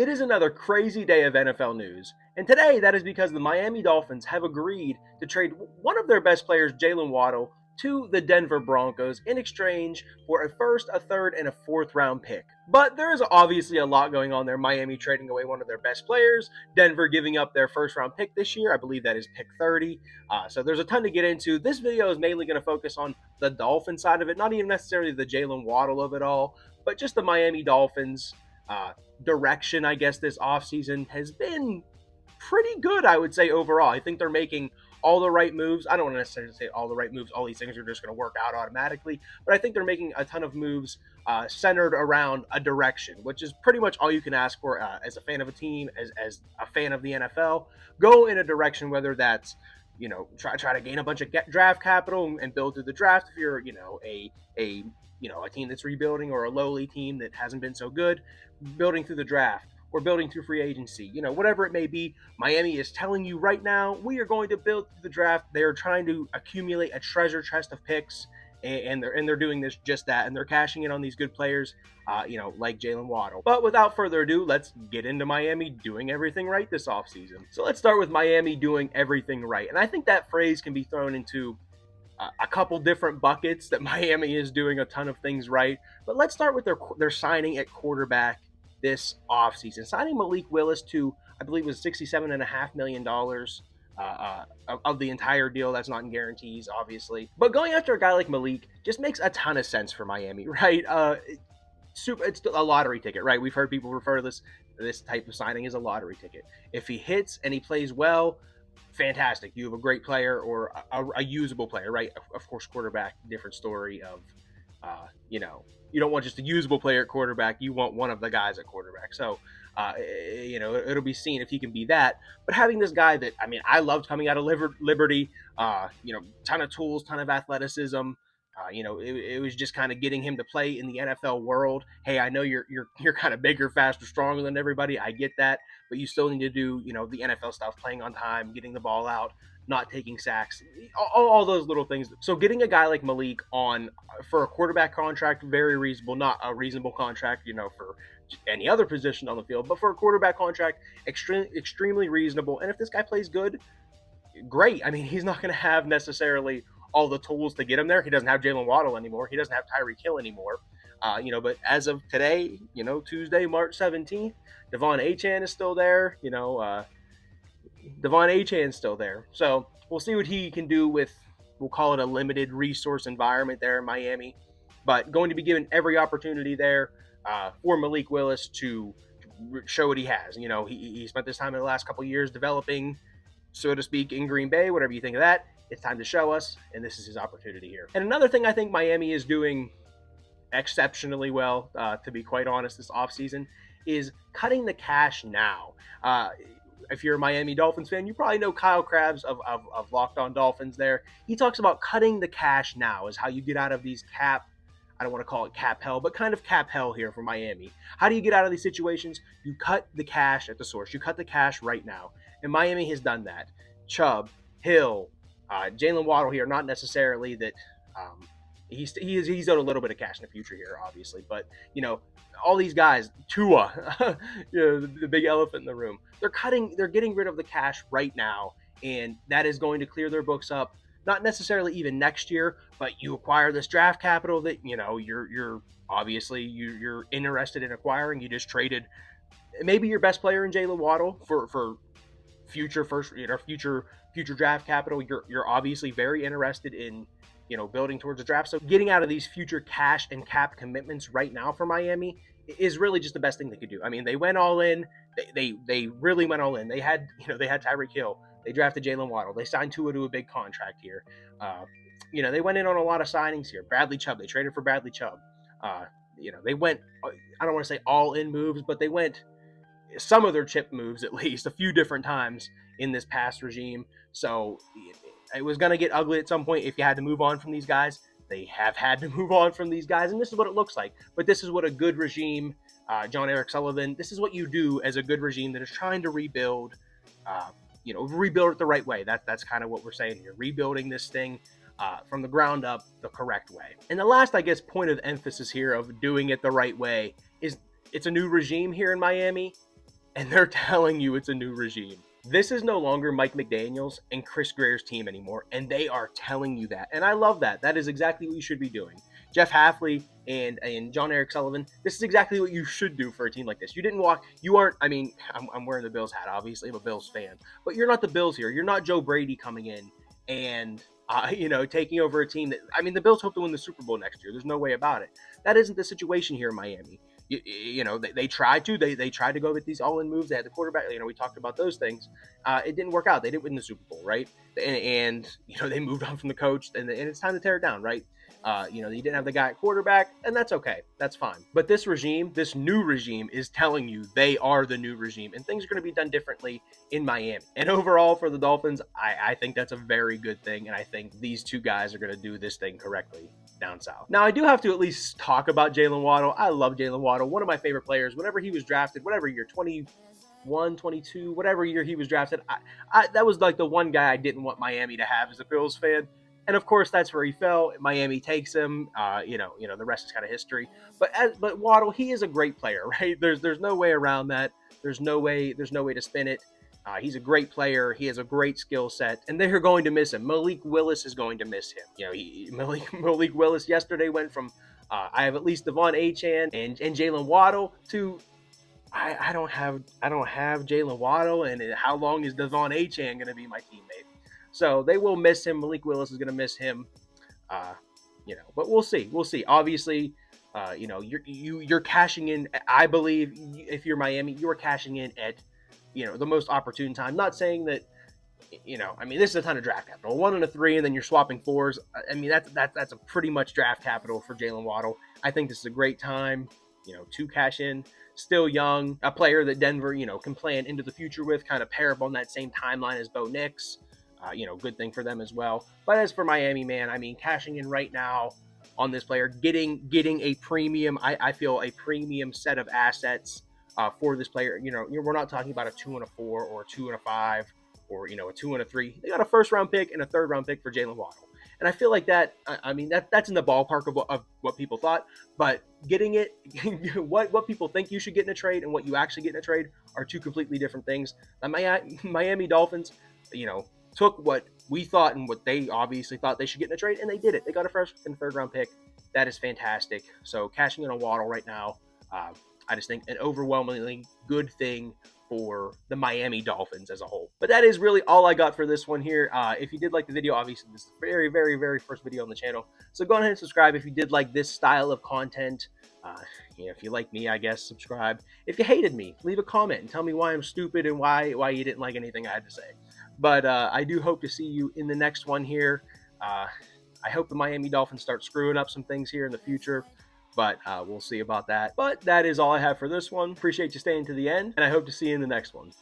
It is another crazy day of NFL news, and today that is because the Miami Dolphins have agreed to trade one of their best players, Jaylen Waddle, to the Denver Broncos in exchange for a first, a third, and a fourth round pick. But there is obviously a lot going on there. Miami trading away one of their best players, Denver giving up their first round pick this year. I believe that is pick 30. So there's a ton to get into. This video is mainly going to focus on the Dolphin side of it, not even necessarily the Jaylen Waddle of it all, but just the Miami Dolphins. Direction, I guess, this offseason has been pretty good, I would say, overall. I think they're making all the right moves. I don't want to necessarily say all the right moves. All these things are just going to work out automatically. But I think they're making a ton of moves centered around a direction, which is pretty much all you can ask for as a fan of a team, as a fan of the NFL. Go in a direction, whether that's try to gain a bunch of draft capital and build through the draft if you're a team that's rebuilding, or a lowly team that hasn't been so good, building through the draft or building through free agency, whatever it may be. Miami is telling you right now, we are going to build through the draft. They're trying to accumulate a treasure chest of picks, and they're doing just that, and they're cashing in on these good players, like Jaylen Waddle. But without further ado, let's get into Miami doing everything right this offseason. So let's start with Miami doing everything right, and I think that phrase can be thrown into a couple different buckets, that Miami is doing a ton of things right. But let's start with their signing at quarterback this offseason. Signing Malik Willis to, I believe, was $67.5 million of the entire deal. That's not in guarantees, obviously. But going after a guy like Malik just makes a ton of sense for Miami, right? It's a lottery ticket, right? We've heard people refer to this type of signing as a lottery ticket. If he hits and he plays well, fantastic. You have a great player, or a usable player, right? Of course, quarterback, different story of, you don't want just a usable player at quarterback. You want one of the guys at quarterback. So, it'll be seen if he can be that. But having this guy that, I loved coming out of Liberty, ton of tools, ton of athleticism. It was just kind of getting him to play in the NFL world. Hey, I know you're kind of bigger, faster, stronger than everybody. I get that, but you still need to do the NFL stuff, playing on time, getting the ball out, not taking sacks, all those little things. So getting a guy like Malik on for a quarterback contract, very reasonable. Not a reasonable contract, for any other position on the field, but for a quarterback contract, extremely reasonable. And if this guy plays good, great. He's not going to have necessarily all the tools to get him there. He doesn't have Jaylen Waddle anymore. He doesn't have Tyreek Hill anymore. But as of today, Tuesday, March 17th, Devon Achane is still there. Devon Achane's still there. So we'll see what he can do with, we'll call it a limited resource environment there in Miami. But going to be given every opportunity there for Malik Willis to show what he has. He spent this time in the last couple of years developing, so to speak, in Green Bay, whatever you think of that. It's time to show us, and this is his opportunity here. And another thing I think Miami is doing exceptionally well, to be quite honest, this offseason, is cutting the cash now. If you're a Miami Dolphins fan, you probably know Kyle Krabs of Locked On Dolphins there. He talks about cutting the cash now is how you get out of these I don't want to call it cap hell, but kind of cap hell here for Miami. How do you get out of these situations? You cut the cash at the source. You cut the cash right now. And Miami has done that. Chubb, Hill, Jaylen Waddle here, not necessarily that he's owed a little bit of cash in the future here, obviously, but all these guys, Tua, the big elephant in the room, they're getting rid of the cash right now, and that is going to clear their books up. Not necessarily even next year, but you acquire this draft capital that you're obviously you're interested in acquiring. You just traded maybe your best player in Jaylen Waddle for future future draft capital. You're obviously very interested in building towards the draft. So getting out of these future cash and cap commitments right now for Miami is really just the best thing they could do. They went all in. They really went all in. They had Tyreek Hill. They drafted Jaylen Waddle. They signed Tua to a big contract here. They went in on a lot of signings here. Bradley Chubb. They traded for Bradley Chubb. They went, I don't want to say all in moves, but they went some of their chip moves, at least a few different times in this past regime. So it was going to get ugly at some point if you had to move on from these guys. They have had to move on from these guys, and this is what it looks like. But this is what a good regime, John Eric Sullivan, this is what you do as a good regime that is trying to rebuild, rebuild it the right way. That's kind of what we're saying here. Rebuilding this thing from the ground up the correct way. And the last, I guess, point of emphasis here of doing it the right way is it's a new regime here in Miami. and they're telling you it's a new regime. This is no longer Mike McDaniels and Chris Greer's team anymore, and they are telling you that. And I love that. That is exactly what you should be doing. Jeff Hafley and John Eric Sullivan, this is exactly what you should do for a team like this. You didn't walk, you aren't, I mean, I'm wearing the Bills hat, obviously. I'm a Bills fan, but you're not the Bills here. You're not Joe Brady coming in and, taking over a team that, I mean, the Bills hope to win the Super Bowl next year. There's no way about it. That isn't the situation here in Miami. They tried to. They tried to go with these all-in moves. They had the quarterback. We talked about those things. It didn't work out. They didn't win the Super Bowl, right? And they moved on from the coach, and it's time to tear it down, right? You didn't have the guy at quarterback, and that's okay. That's fine. But this regime, this new regime, is telling you they are the new regime, and things are going to be done differently in Miami. And overall, for the Dolphins, I think that's a very good thing, and I think these two guys are going to do this thing correctly down south. Now, I do have to at least talk about Jaylen Waddle. I love Jaylen Waddle, one of my favorite players. Whenever he was drafted, whatever year, 21, 22, whatever year he was drafted, that was like the one guy I didn't want Miami to have as a Bills fan. And of course, that's where he fell. Miami takes him. The rest is kind of history. But Waddle, he is a great player, right? There's no way around that. There's no way to spin it. He's a great player. He has a great skill set, and they're going to miss him. Malik Willis is going to miss him. Malik Willis yesterday went from I have at least Devon Achane and Jaylen Waddle to I don't have Jaylen Waddle, and how long is Devon Achane going to be my teammate? So they will miss him. Malik Willis is going to miss him. But we'll see. We'll see. Obviously, you're cashing in. I believe if you're Miami, you're cashing in at the most opportune time. Not saying that, this is a ton of draft capital. 1 and a 3, and then you're swapping 4s. I mean, that's a pretty much draft capital for Jaylen Waddle. I think this is a great time, to cash in. Still young, a player that Denver, can plan into the future with, kind of pair up on that same timeline as Bo Nix. Good thing for them as well. But as for Miami, man, I mean, cashing in right now on this player, getting a premium, I feel a premium set of assets for this player. We're not talking about a 2 and a 4 or a 2 and a 5 or, a 2 and a 3. They got a first-round pick and a third-round pick for Jaylen Waddle. And I feel like that, that's in the ballpark of what people thought. But getting it, what people think you should get in a trade and what you actually get in a trade are two completely different things. The Miami Dolphins, took what we thought and what they obviously thought they should get in a trade, and they did it. They got a first and third-round pick. That is fantastic. So cashing in on Waddle right now, I just think an overwhelmingly good thing for the Miami Dolphins as a whole. But that is really all I got for this one here. If you did like the video, obviously this is the very, very, very first video on the channel. So go ahead and subscribe if you did like this style of content. If you like me, I guess, subscribe. If you hated me, leave a comment and tell me why I'm stupid and why you didn't like anything I had to say. But I do hope to see you in the next one here. I hope the Miami Dolphins start screwing up some things here in the future. But we'll see about that. But that is all I have for this one. Appreciate you staying to the end, and I hope to see you in the next one.